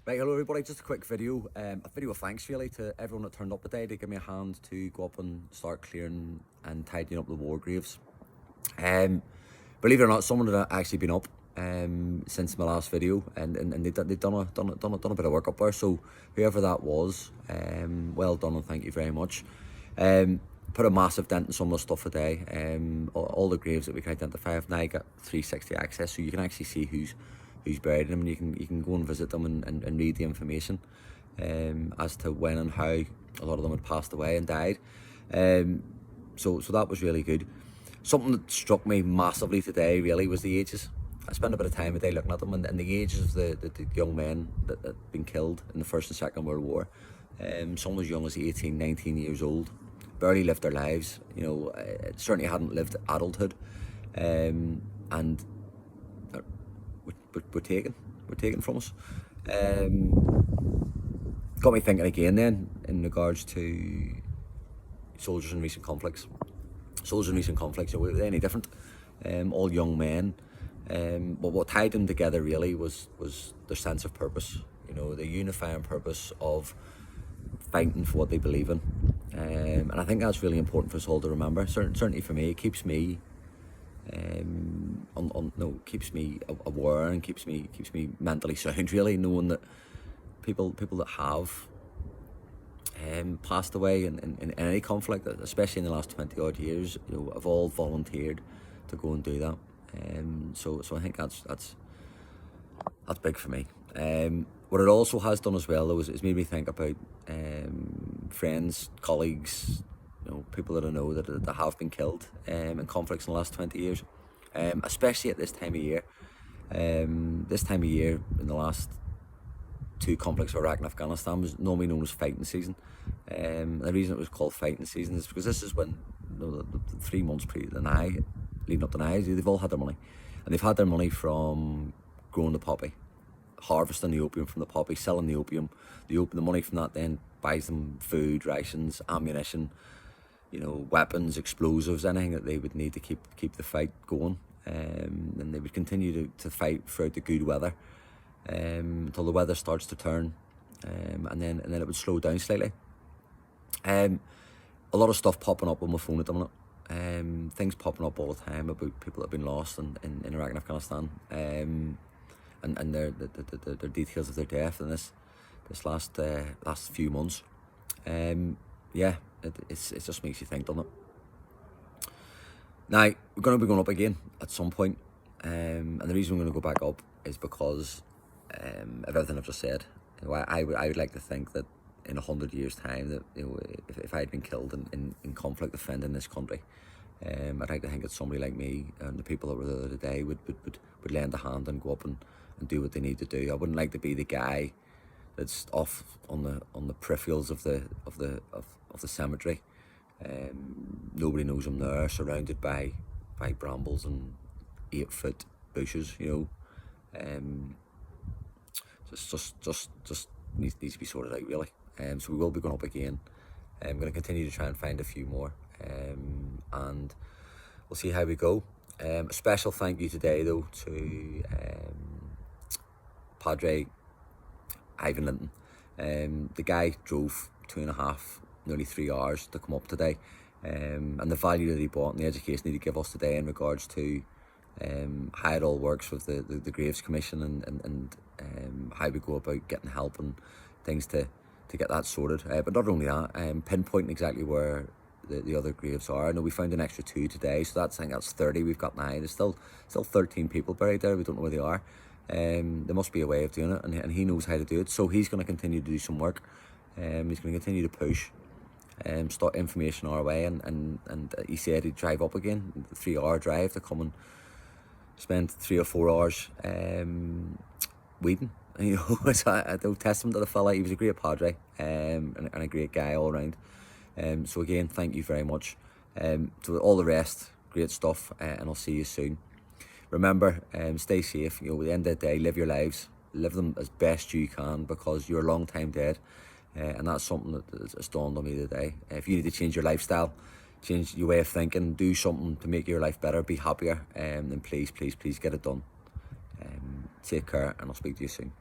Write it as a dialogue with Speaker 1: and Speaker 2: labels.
Speaker 1: Right, hello everybody, just a quick video, a video of thanks really to everyone that turned up today to give me a hand to go up and start clearing and tidying up the war graves. Believe it or not, someone had actually been up since my last video and they'd done a bit of work up there, so whoever that was, well done and thank you very much. Put a massive dent in some of the stuff today. All the graves that we can identify have now got 360 access, so you can actually see who's buried in them, and you can go and visit them and read the information as to when and how a lot of them had passed away and died. So that was really good. Something that struck me massively today really was the ages. I spent a bit of time today looking at them, and the ages of the young men that had been killed in the First and Second World War. Some as young as 18, 19 years old, barely lived their lives, you know, certainly hadn't lived adulthood, and were taken from us. Got me thinking again then in regards to soldiers in recent conflicts. Soldiers in recent conflicts, were they any different? All young men. But what tied them together really was their sense of purpose. You know, the unifying purpose of fighting for what they believe in. And I think that's really important for us all to remember. Certainly for me, it keeps me keeps me aware and keeps me mentally sound, really, knowing that people that have passed away in any conflict, especially in the last 20 odd years, you know, have all volunteered to go and do that. So I think that's big for me. What it also has done as well, though, is made me think about friends, colleagues, you know, people that I know that have been killed in conflicts in the last 20 years, especially at this time of year. This time of year, in the last two conflicts of Iraq and Afghanistan, was normally known as fighting season. The reason it was called fighting season is because this is when, you know, the 3 months leading up to now, they've all had their money, and they've had their money from growing the poppy, harvesting the opium from the poppy, selling the opium. The money from that then buys them food, rations, ammunition, you know, weapons, explosives, anything that they would need to keep the fight going. And they would continue to fight throughout the good weather until the weather starts to turn, and then it would slow down slightly. A lot of stuff popping up on my phone at the minute. Things popping up all the time about people that have been lost in Iraq and Afghanistan, and their details of their death in this last few months. Yeah, it just makes you think, doesn't it? Now, we're going to be going up again at some point, and the reason we're going to go back up is because of everything I've just said. You know, I would like to think that in 100 years' time, that, you know, if I'd been killed in conflict defending this country, I'd like to think that somebody like me and the people that were there today would lend a hand and go up and do what they need to do. I wouldn't like to be the guy that's off on the peripherals of the cemetery. Nobody knows I'm there, surrounded by brambles and 8-foot bushes. You know, just needs to be sorted out, really. So we will be going up again. I'm going to continue to try and find a few more, and we'll see how we go. A special thank you today, though, to Padre Ivan Linton. The guy drove 2.5, nearly 3 hours to come up today, and the value that he brought and the education that he gave us today in regards to how it all works with the Graves Commission and how we go about getting help and things to get that sorted. But not only that, pinpointing exactly where the other graves are. I know we found an extra 2 today, so I think that's 30 we've got now. There's still 13 people buried there. We don't know where they are. There must be a way of doing it, and he knows how to do it. So he's going to continue to do some work. He's going to continue to push start information our way, and he said he'd drive up again, the 3-hour drive, to come and spend 3 or 4 hours weeding. You know, it's a testament to the fella. He was a great padre, and a great guy all around. So again, thank you very much. To all the rest, great stuff, and I'll see you soon. Remember, stay safe. You know, at the end of the day, live your lives, live them as best you can, because you're a long time dead, and that's something that's dawned on me today. If you need to change your lifestyle, change your way of thinking, do something to make your life better, be happier, then please get it done. Take care, and I'll speak to you soon.